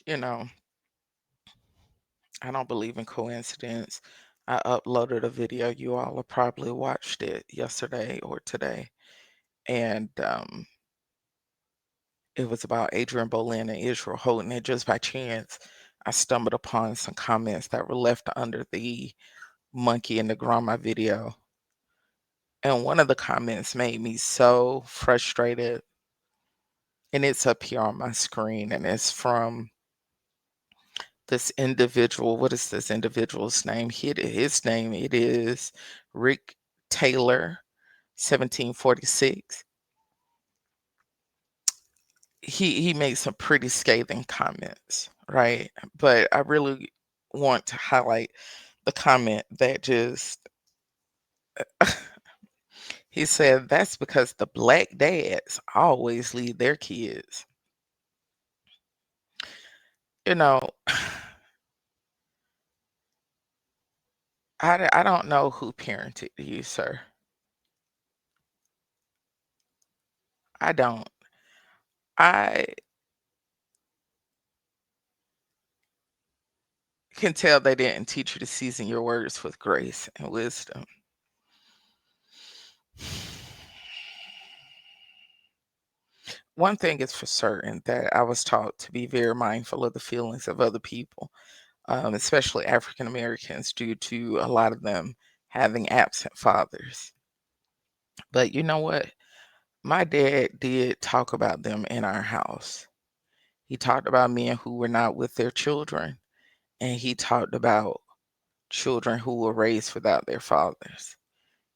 You know, I don't believe in coincidence. I uploaded a video. You all have probably watched it yesterday or today. And it was about Adrian Bolin and Israel Houghton. And just by chance, I stumbled upon some comments that were left under the monkey and the grandma video. And one of the comments made me so frustrated. And it's up here on my screen. And it's from this individual. What is this individual's name? His name, it is Rick Taylor, 1746. He made some pretty scathing comments, right? But I really want to highlight the comment that just he said that's because the black dads always leave their kids. You know, I don't know who parented you, sir. I don't. I can tell they didn't teach you to season your words with grace and wisdom. One thing is for certain that I was taught to be very mindful of the feelings of other people, especially African Americans, due to a lot of them having absent fathers. But you know what? My dad did talk about them in our house. He talked about men who were not with their children, and he talked about children who were raised without their fathers.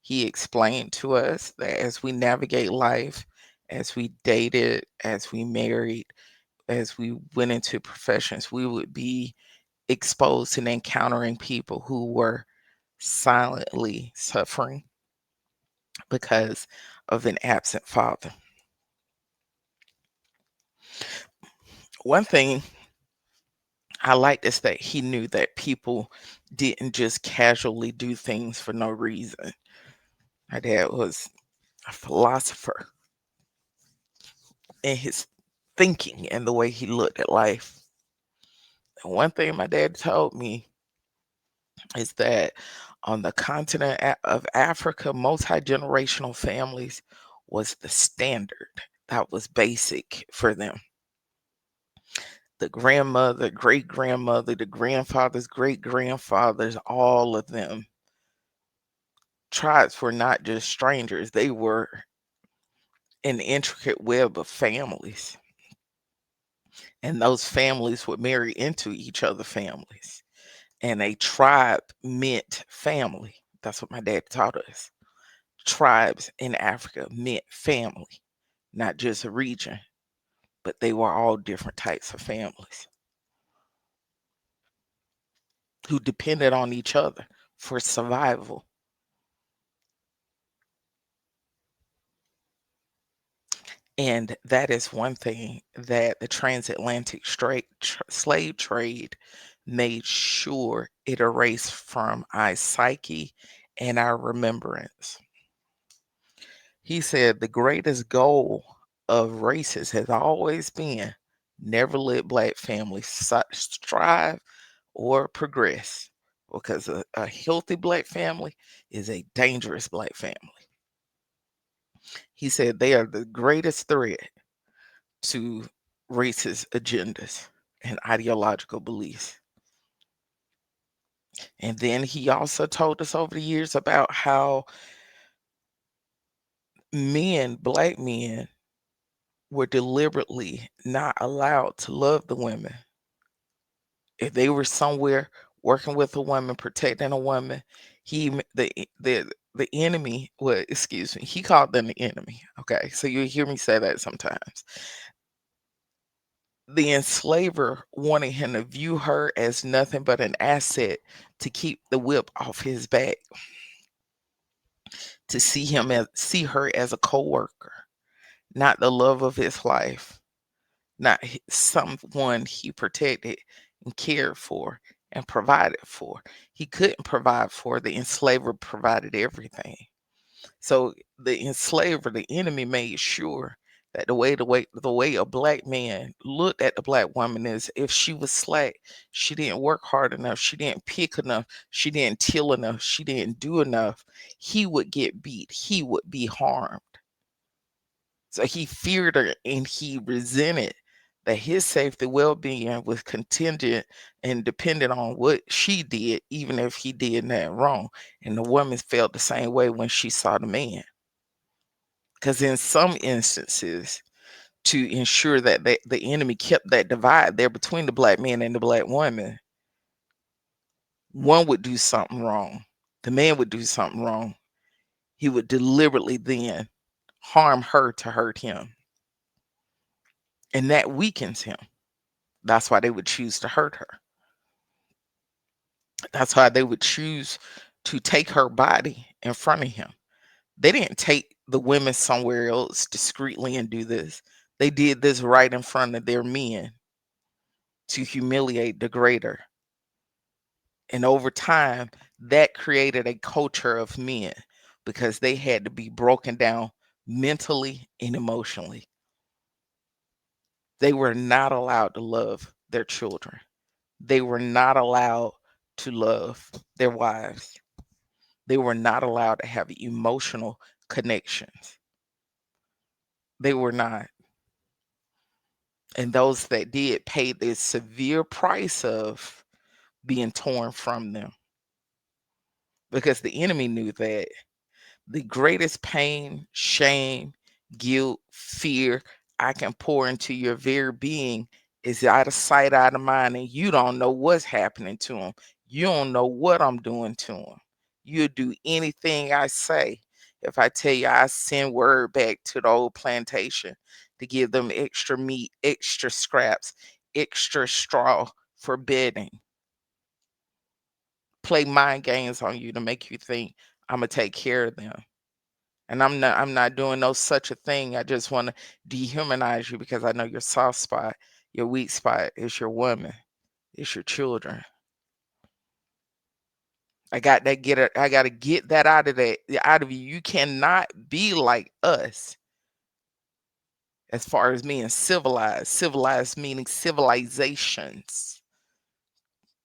He explained to us that as we navigate life, as we dated, as we married, as we went into professions, we would be exposed and encountering people who were silently suffering because of an absent father. One thing I liked is that he knew that people didn't just casually do things for no reason. My dad was a philosopher in his thinking and the way he looked at life. And one thing my dad told me is that on the continent of Africa, multi-generational families was the standard. That was basic for them. The grandmother, great grandmother, the grandfathers, great grandfathers, all of them. Tribes were not just strangers, they were an intricate web of families. And those families would marry into each other families. And a tribe meant family. That's what my dad taught us. Tribes in Africa meant family, not just a region, but they were all different types of families who depended on each other for survival. And that is one thing that the transatlantic slave trade made sure it erased from our psyche and our remembrance. He said the greatest goal of races has always been never let black families strive or progress because a healthy black family is a dangerous black family. He said they are the greatest threat to racist agendas and ideological beliefs. And then he also told us over the years about how black men, were deliberately not allowed to love the women. If they were somewhere working with a woman, protecting a woman, the enemy, well, excuse me, he called them the enemy. Okay, so you hear me say that sometimes. The enslaver wanted him to view her as nothing but an asset to keep the whip off his back, to see her as a co-worker, not the love of his life, not someone he protected and cared for and provided for. He couldn't provide for, the enslaver provided everything. So the enslaver, the enemy, made sure That the way a black man looked at the black woman is if she was slack, she didn't work hard enough, she didn't pick enough, she didn't till enough, she didn't do enough, he would get beat, he would be harmed. So he feared her and he resented that his safety, well-being was contingent and dependent on what she did, even if he did nothing wrong. And the woman felt the same way when she saw the man. Because in some instances, to ensure that the enemy kept that divide there between the black man and the black woman, one would do something wrong. The man would do something wrong. He would deliberately then harm her to hurt him. And that weakens him. That's why they would choose to hurt her. That's why they would choose to take her body in front of him. They didn't take the women somewhere else discreetly and do this. They did this right in front of their men to humiliate, degrade her. And over time, that created a culture of men because they had to be broken down mentally and emotionally. They were not allowed to love their children. They were not allowed to love their wives. They were not allowed to have emotional connections. They were not. And those that did paid the severe price of being torn from them because the enemy knew that the greatest pain, shame, guilt, fear I can pour into your very being is out of sight, out of mind, and you don't know what's happening to them. You don't know what I'm doing to them. You'll do anything I say. If I tell you I send word back to the old plantation to give them extra meat, extra scraps, extra straw for bedding, play mind games on you to make you think I'm gonna take care of them. And I'm not doing no such a thing. I just want to dehumanize you because I know your soft spot, your weak spot is your woman, it's your children. I gotta get that out of you. You cannot be like us as far as being civilized. Civilized meaning civilizations.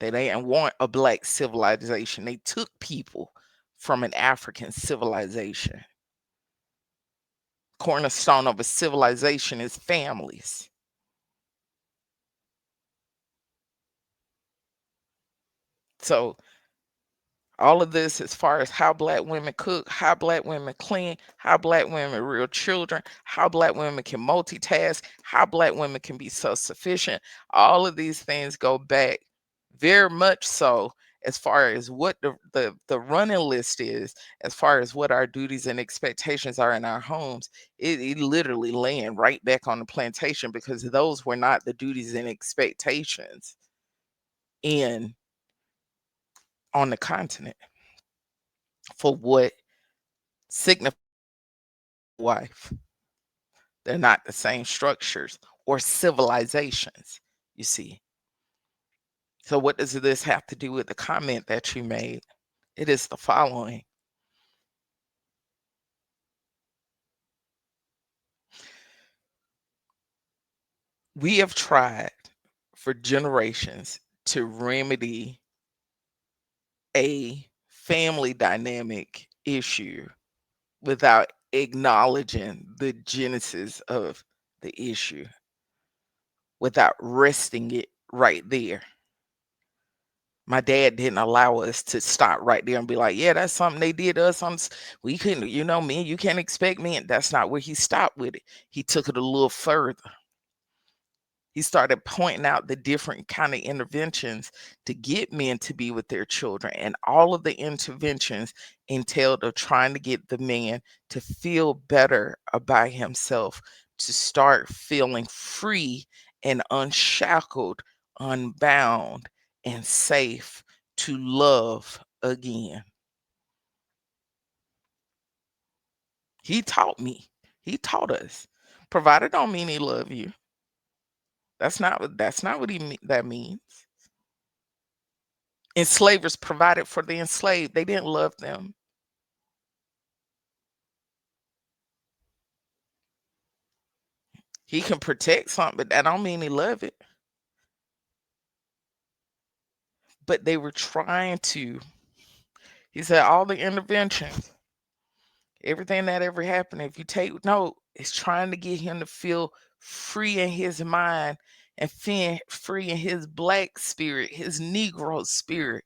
They didn't want a black civilization. They took people from an African civilization. Cornerstone of a civilization is families. So all of this as far as how black women cook, how black women clean, how black women rear children, how black women can multitask, how black women can be self-sufficient. All of these things go back very much so as far as what the running list is, as far as what our duties and expectations are in our homes. It literally land right back on the plantation because those were not the duties and expectations in on the continent for what signifies wife. They're not the same structures or civilizations, you see. So, what does this have to do with the comment that you made? It is the following. We have tried for generations to remedy a family dynamic issue without acknowledging the genesis of the issue, without resting it right there. My dad didn't allow us to stop right there and be like, yeah, that's something they did to us. We couldn't, me, you can't expect me. And that's not where he stopped with it. He took it a little further. He started pointing out the different kind of interventions to get men to be with their children. And all of the interventions entailed of trying to get the man to feel better about himself, to start feeling free and unshackled, unbound, and safe to love again. He taught me. He taught us. Provided don't mean he love you. That's not what that means. Enslavers provided for the enslaved. They didn't love them. He can protect something, but that don't mean he love it. But they were trying to. He said all the interventions, everything that ever happened, if you take note, is trying to get him to feel free in his mind and feel free in his black spirit, his Negro spirit,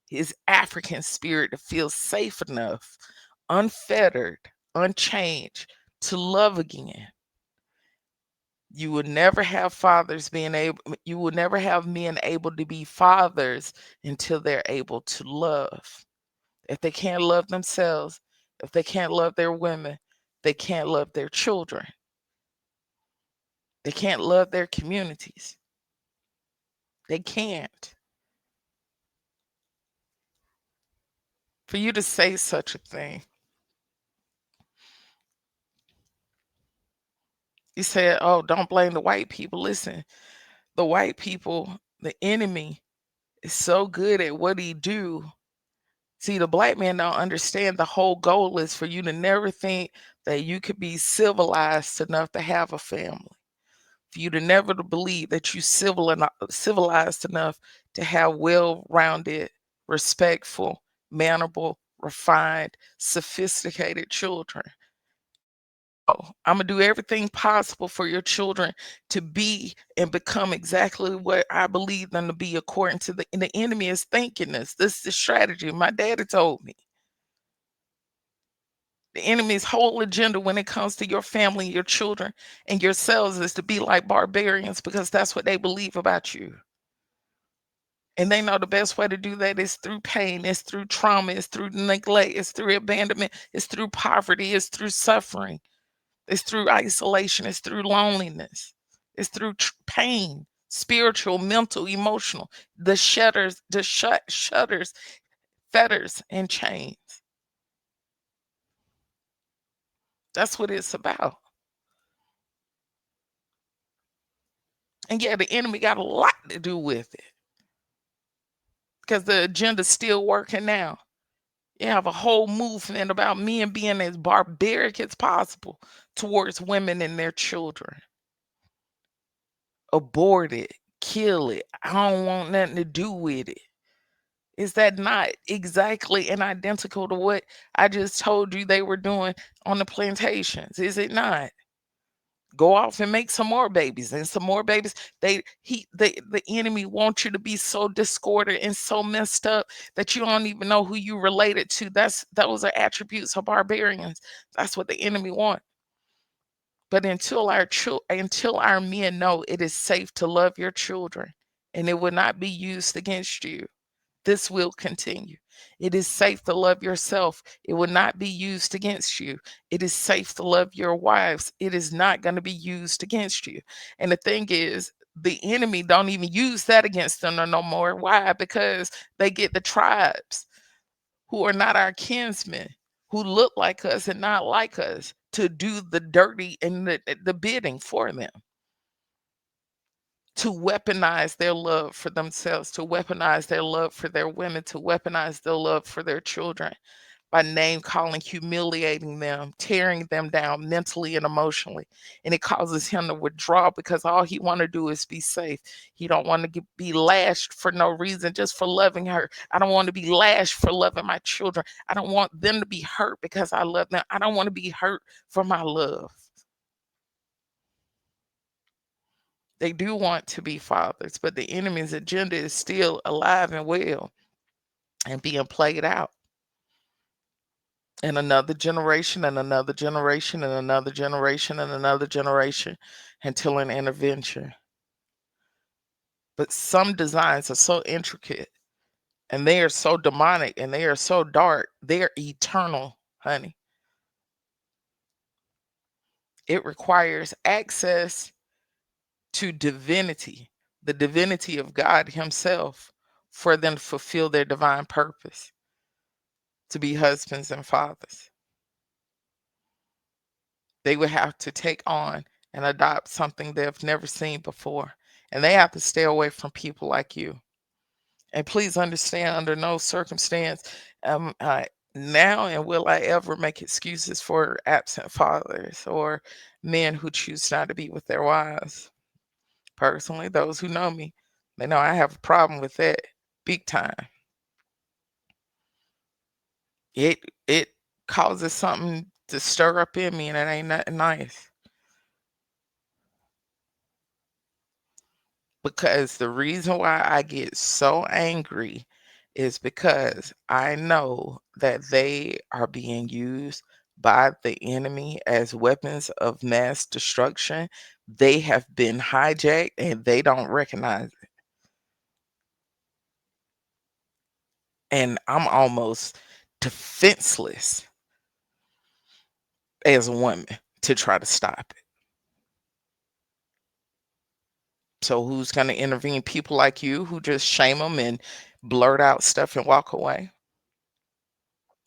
his African spirit, to feel safe enough, unfettered, unchanged, to love again. You would never have fathers being able, you will never have men able to be fathers until they're able to love. If they can't love themselves, if they can't love their women, they can't love their children. They can't love their communities. They can't. For you to say such a thing, you said, oh, don't blame the white people. Listen, the white people, the enemy, is so good at what he do. See, the black man don't understand the whole goal is for you to never think that you could be civilized enough to have a family. For you to never to believe that you civilized enough to have well-rounded, respectful, mannerable, refined, sophisticated children. Oh, I'm gonna do everything possible for your children to be and become exactly what I believe them to be according to the enemy is thinking this. This is the strategy. My daddy told me. The enemy's whole agenda when it comes to your family, your children, and yourselves is to be like barbarians because that's what they believe about you. And they know the best way to do that is through pain, it's through trauma, it's through neglect, it's through abandonment, it's through poverty, it's through suffering, it's through isolation, it's through loneliness, it's through pain, spiritual, mental, emotional, the shutters, fetters, and chains. That's what it's about. And yeah, the enemy got a lot to do with it because the agenda's still working now. You have a whole movement about men being as barbaric as possible towards women and their children. Abort it, kill it. I don't want nothing to do with it. Is that not exactly and identical to what I just told you they were doing on the plantations? Is it not? Go off and make some more babies and some more babies. The enemy wants you to be so discordant and so messed up that you don't even know who you related to. Those are attributes of barbarians. That's what the enemy wants. But until our men know it is safe to love your children and it will not be used against you, this will continue. It is safe to love yourself. It will not be used against you. It is safe to love your wives. It is not going to be used against you. And the thing is, the enemy don't even use that against them no more. Why? Because they get the tribes who are not our kinsmen, who look like us and not like us, to do the dirty and the bidding for them, to weaponize their love for themselves, to weaponize their love for their women, to weaponize their love for their children by name calling, humiliating them, tearing them down mentally and emotionally. And it causes him to withdraw because all he want to do is be safe. He don't want to be lashed for no reason, just for loving her. I don't want to be lashed for loving my children. I don't want them to be hurt because I love them. I don't want to be hurt for my love. They do want to be fathers, but the enemy's agenda is still alive and well and being played out. And another generation and another generation and another generation and another generation until an intervention. But some designs are so intricate and they are so demonic and they are so dark. They're eternal, honey. It requires access to divinity, the divinity of God Himself, for them to fulfill their divine purpose, to be husbands and fathers. They would have to take on and adopt something they've never seen before. And they have to stay away from people like you. And please understand, under no circumstance now, and will I ever make excuses for absent fathers or men who choose not to be with their wives? Personally, those who know me, they know I have a problem with that big time. It causes something to stir up in me, and it ain't nothing nice. Because the reason why I get so angry is because I know that they are being used by the enemy as weapons of mass destruction. They have been hijacked and they don't recognize it. And I'm almost defenseless as a woman to try to stop it. So who's going to intervene? People like you who just shame them and blurt out stuff and walk away?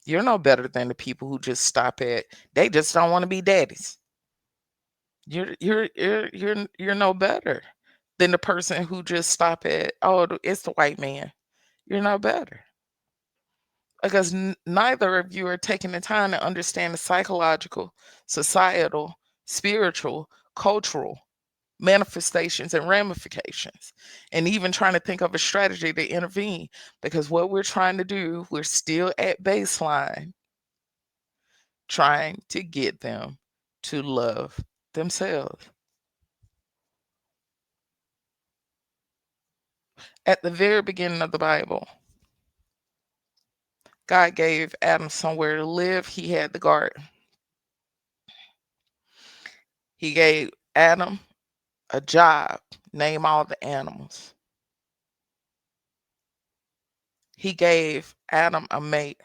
You're no better than the people who just stop at, they just don't want to be daddies. You're no better than the person who just stop at, oh, it's the white man. You're no better because neither of you are taking the time to understand the psychological, societal, spiritual, cultural manifestations and ramifications, and even trying to think of a strategy to intervene. Because what we're trying to do, we're still at baseline trying to get them to love themselves. At the very beginning of the Bible, God gave Adam somewhere to live. He had the garden. He gave Adam a job, name all the animals. He gave Adam a mate.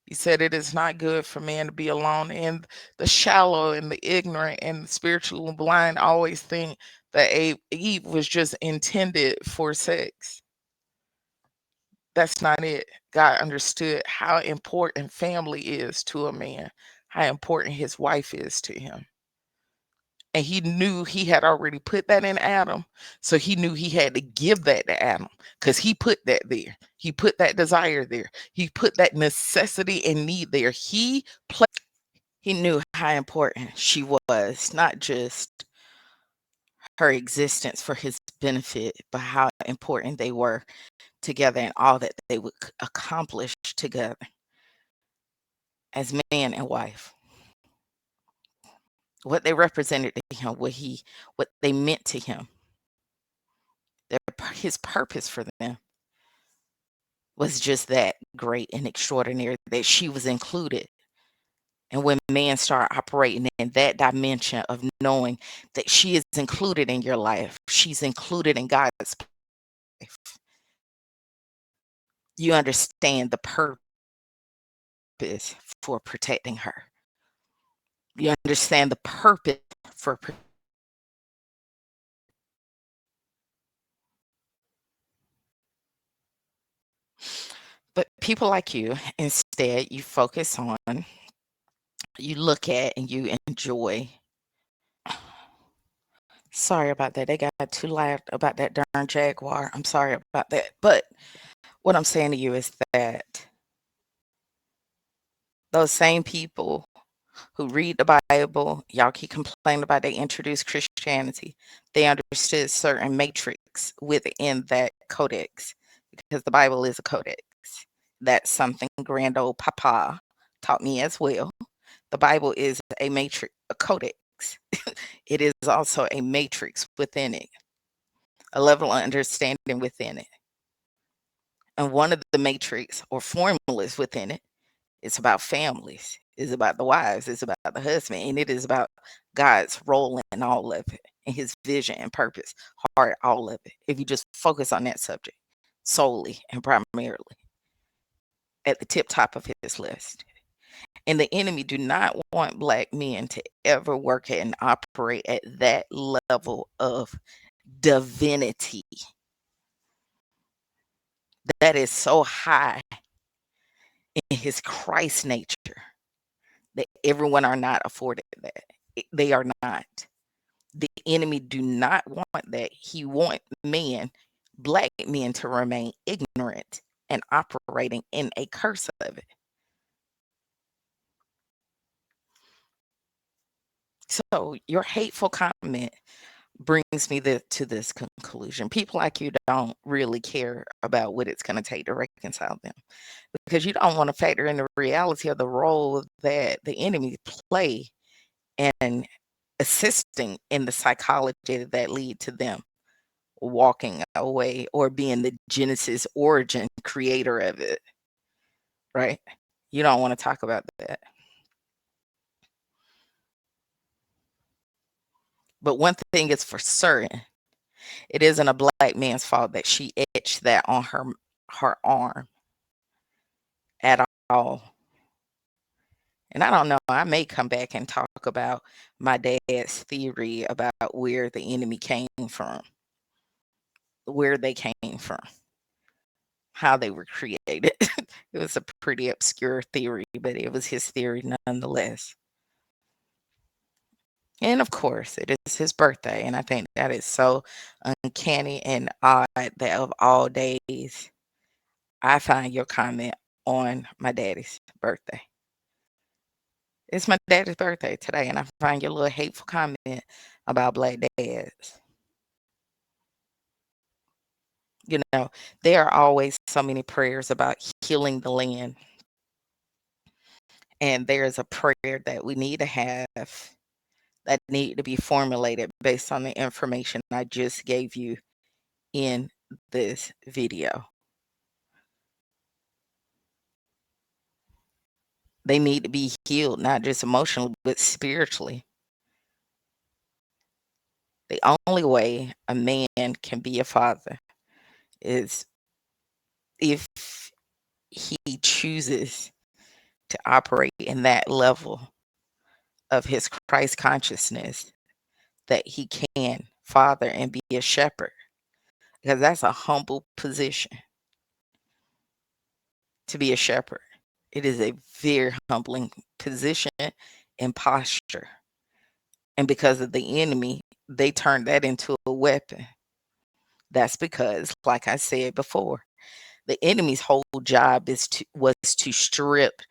He said it is not good for man to be alone. And the shallow and the ignorant and the spiritually blind always think that Eve was just intended for sex. That's not it. God understood how important family is to a man, how important his wife is to him. And he knew he had already put that in Adam. So he knew he had to give that to Adam because he put that there. He put that desire there. He put that necessity and need there. He knew how important she was, not just her existence for his benefit, but how important they were together and all that they would accomplish together as man and wife. What they represented to him, what they meant to him, his purpose for them was just that great and extraordinary that she was included. And when man started operating in that dimension of knowing that she is included in your life, she's included in God's life, you understand the purpose for protecting her. You understand the purpose for but people like you, instead, you focus on, you look at, and you enjoy. Sorry about that. They got too loud about that darn Jaguar. I'm sorry about that. But what I'm saying to you is that those same people who read the Bible, y'all keep complaining about they introduced Christianity. They understood certain matrix within that codex because the Bible is a codex. That's something grand old Papa taught me as well. The Bible is a matrix, a codex. It is also a matrix within it, a level of understanding within it. And one of the matrix or formulas within it is about families, is about the wives, it's about the husband, and it is about God's role in all of it, and his vision and purpose, heart, all of it. If you just focus on that subject solely and primarily at the tip top of his list. And the enemy do not want black men to ever work at and operate at that level of divinity that is so high in his Christ nature that everyone are not afforded that. They are not. The enemy do not want that. He want black men to remain ignorant and operating in a curse of it. So your hateful comment brings me to this conclusion. People like you don't really care about what it's going to take to reconcile them, because you don't want to factor in the reality of the role that the enemy play in assisting in the psychology that lead to them walking away or being the genesis origin creator of it, right? You don't want to talk about that. But one thing is for certain, it isn't a black man's fault that she etched that on her arm at all. And I don't know, I may come back and talk about my dad's theory about where the enemy came from, where they came from, how they were created. It was a pretty obscure theory, but it was his theory nonetheless. And of course, it is his birthday, and I think that is so uncanny and odd that of all days, I find your comment on my daddy's birthday. It's my daddy's birthday today, and I find your little hateful comment about black dads. You know, there are always so many prayers about healing the land. And there's a prayer that we need to have that need to be formulated based on the information I just gave you in this video. They need to be healed, not just emotionally, but spiritually. The only way a man can be a father is if he chooses to operate in that level of his Christ consciousness, that he can father and be a shepherd, because that's a humble position to be a shepherd. It is a very humbling position and posture. And because of the enemy, they turned that into a weapon. That's because, like I said before, the enemy's whole job was to strip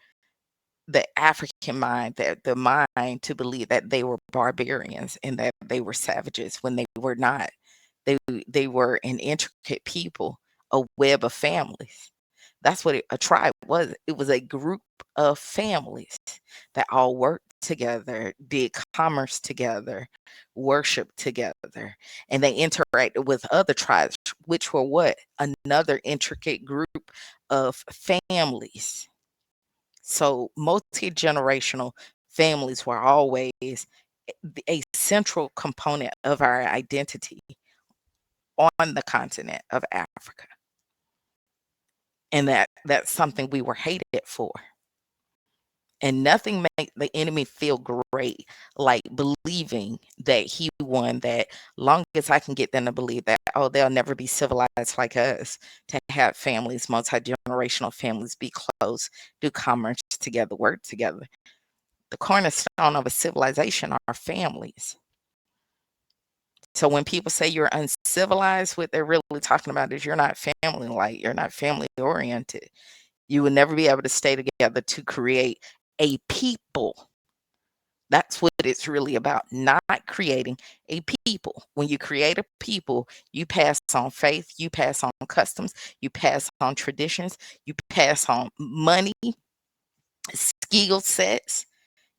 the African mind, that the mind to believe that they were barbarians and that they were savages when they were not. They were an intricate people, a web of families. That's what a tribe was. It was a group of families that all worked together, did commerce together, worshiped together, and they interacted with other tribes, which were what? Another intricate group of families. So multi-generational families were always a central component of our identity on the continent of Africa. And that's something we were hated for. And nothing made the enemy feel great like believing that he won, that long as I can get them to believe that, oh, they'll never be civilized like us, to have families, multi-generational families, be close, do commerce together, work together. The cornerstone of a civilization are families. So when people say you're uncivilized, what they're really talking about is you're not family-like, you're not family-oriented. You will never be able to stay together to create a people. That's what it's really about, not creating a people. When you create a people, you pass on faith, you pass on customs, you pass on traditions, you pass on money, skill sets.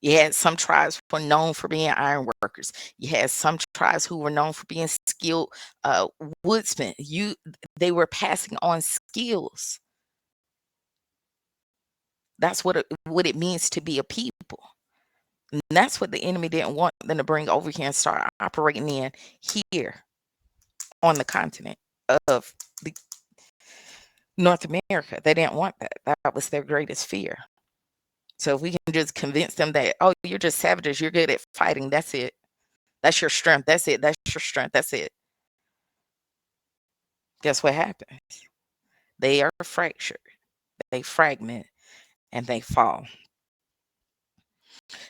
You had some tribes were known for being iron workers. You had some tribes who were known for being skilled woodsmen. They were passing on skills. That's what it means to be a people. And that's what the enemy didn't want them to bring over here and start operating in here on the continent of the North America. They didn't want that. That was their greatest fear. So if we can just convince them that, oh, you're just savages, you're good at fighting, that's it. That's your strength. That's it. That's your strength. That's it. Guess what happens? They are fractured. They fragment and they fall.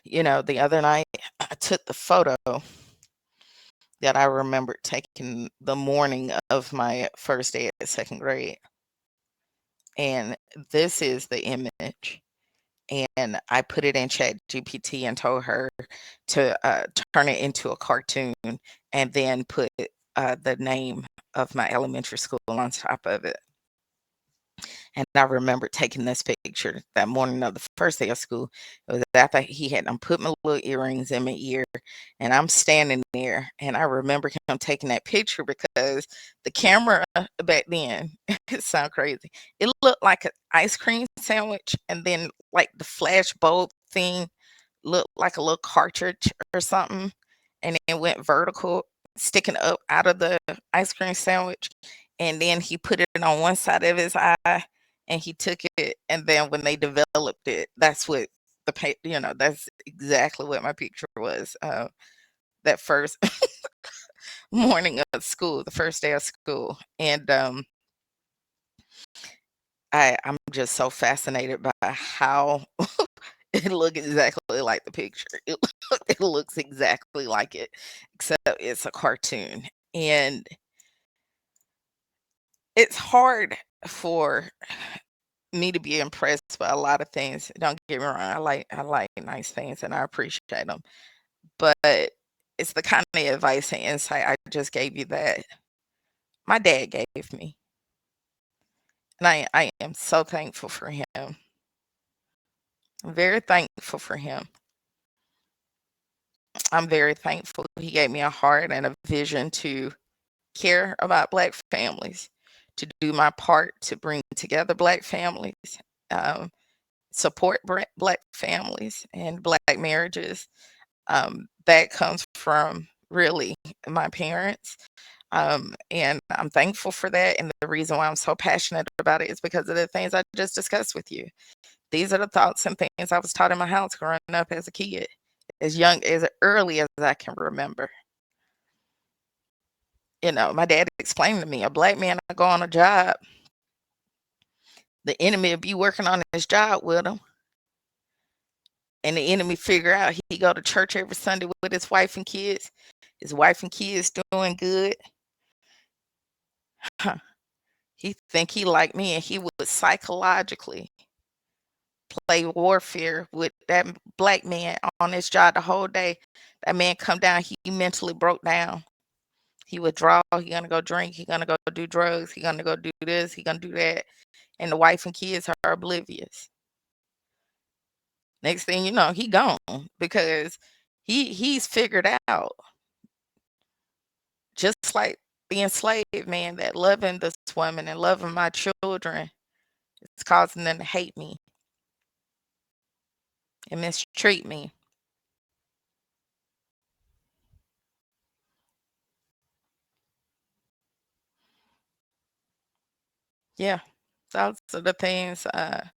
You know, the other night I took the photo that I remembered taking the morning of my first day at second grade. And this is the image. and I put it in Chat GPT and told her to turn it into a cartoon and then put the name of my elementary school on top of it. And I remember taking this picture that morning of the first day of school. It was after he had put my little earrings in my ear, and I'm standing there. And I remember him taking that picture because the camera back then, it sounds crazy. It looked like an ice cream sandwich, and then like the flash bulb thing looked like a little cartridge or something, and it went vertical, sticking up out of the ice cream sandwich. And then he put it on one side of his eye, and he took it, and then when they developed it, that's what that's exactly what my picture was. That first morning of school, the first day of school, and I'm just so fascinated by how it looked exactly like the picture. It looks exactly like it, except it's a cartoon, and it's hard for me to be impressed by a lot of things. Don't get me wrong, I like nice things and I appreciate them. But it's the kind of advice and insight I just gave you that my dad gave me. And I am so thankful for him. I'm very thankful for him. I'm very thankful he gave me a heart and a vision to care about Black families, to do my part to bring together Black families, um, support Black families and Black marriages. That comes from really my parents. And I'm thankful for that. And the reason why I'm so passionate about it is because of the things I just discussed with you. These are the thoughts and things I was taught in my house growing up as a kid, as early as I can remember. My dad explained to me, a Black man to go on a job, the enemy will be working on his job with him. And the enemy figure out he go to church every Sunday with his wife and kids. His wife and kids doing good. He think he like me, and he would psychologically play warfare with that Black man on his job the whole day. That man come down, he mentally broke down. He withdraw, he gonna go drink, he gonna go do drugs, he gonna go do this, he gonna do that. And the wife and kids are oblivious. Next thing you know, he gone because he's figured out, just like the enslaved man, that loving this woman and loving my children is causing them to hate me and mistreat me. Yeah, those are the things I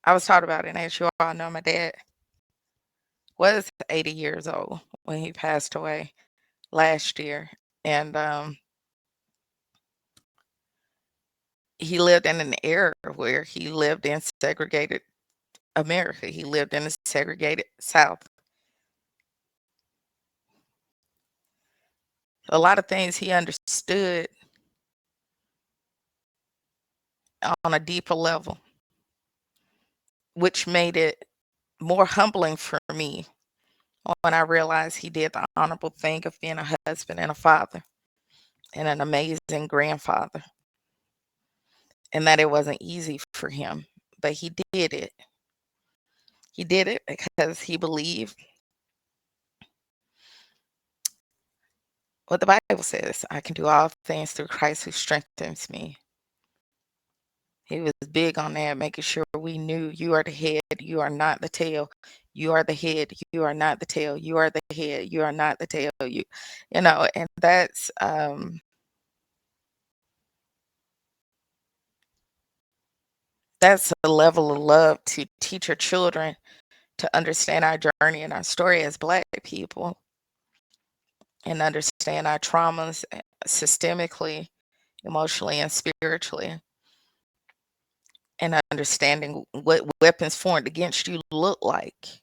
was taught about. And as you all know, my dad was 80 years old when he passed away last year. And he lived in an era where he lived in segregated America. He lived in a segregated South. A lot of things he understood on a deeper level, which made it more humbling for me when I realized he did the honorable thing of being a husband and a father and an amazing grandfather, and that it wasn't easy for him, but he did it. He did it because he believed what the Bible says: I can do all things through Christ who strengthens me. He was big on that, making sure we knew you are the head, you are not the tail. You are the head, you are not the tail. You are the head, you are not the tail. And that's a level of love to teach our children to understand our journey and our story as Black people and understand our traumas systemically, emotionally, and spiritually, and understanding what weapons formed against you look like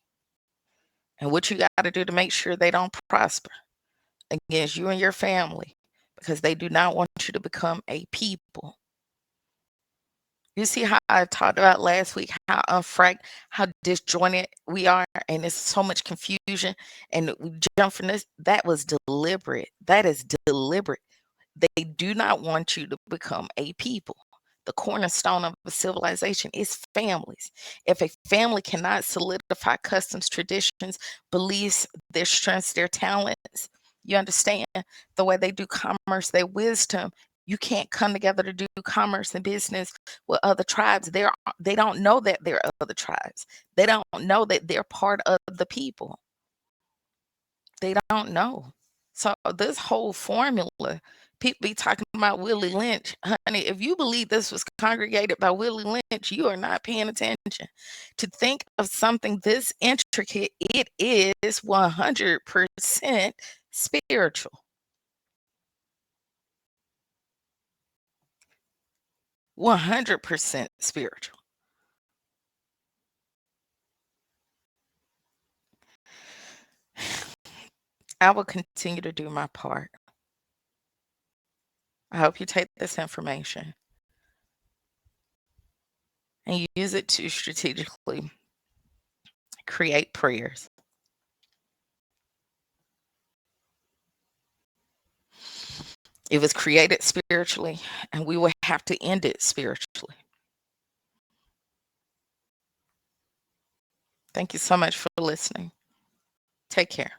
and what you got to do to make sure they don't prosper against you and your family, because they do not want you to become a people. You see how I talked about last week how disjointed we are, and there's so much confusion, and we jump from this. That was deliberate. That is deliberate. They do not want you to become a people. The cornerstone of a civilization is families. If a family cannot solidify customs, traditions, beliefs, their strengths, their talents, you understand the way they do commerce, their wisdom, you can't come together to do commerce and business with other tribes. They don't know that they're other tribes. They don't know that they're part of the people. They don't know. So this whole formula, people be talking about Willie Lynch. Honey, if you believe this was congregated by Willie Lynch, you are not paying attention. To think of something this intricate, it is 100% spiritual. 100% spiritual. I will continue to do my part. I hope you take this information and use it to strategically create prayers. It was created spiritually, and we will have to end it spiritually. Thank you so much for listening. Take care.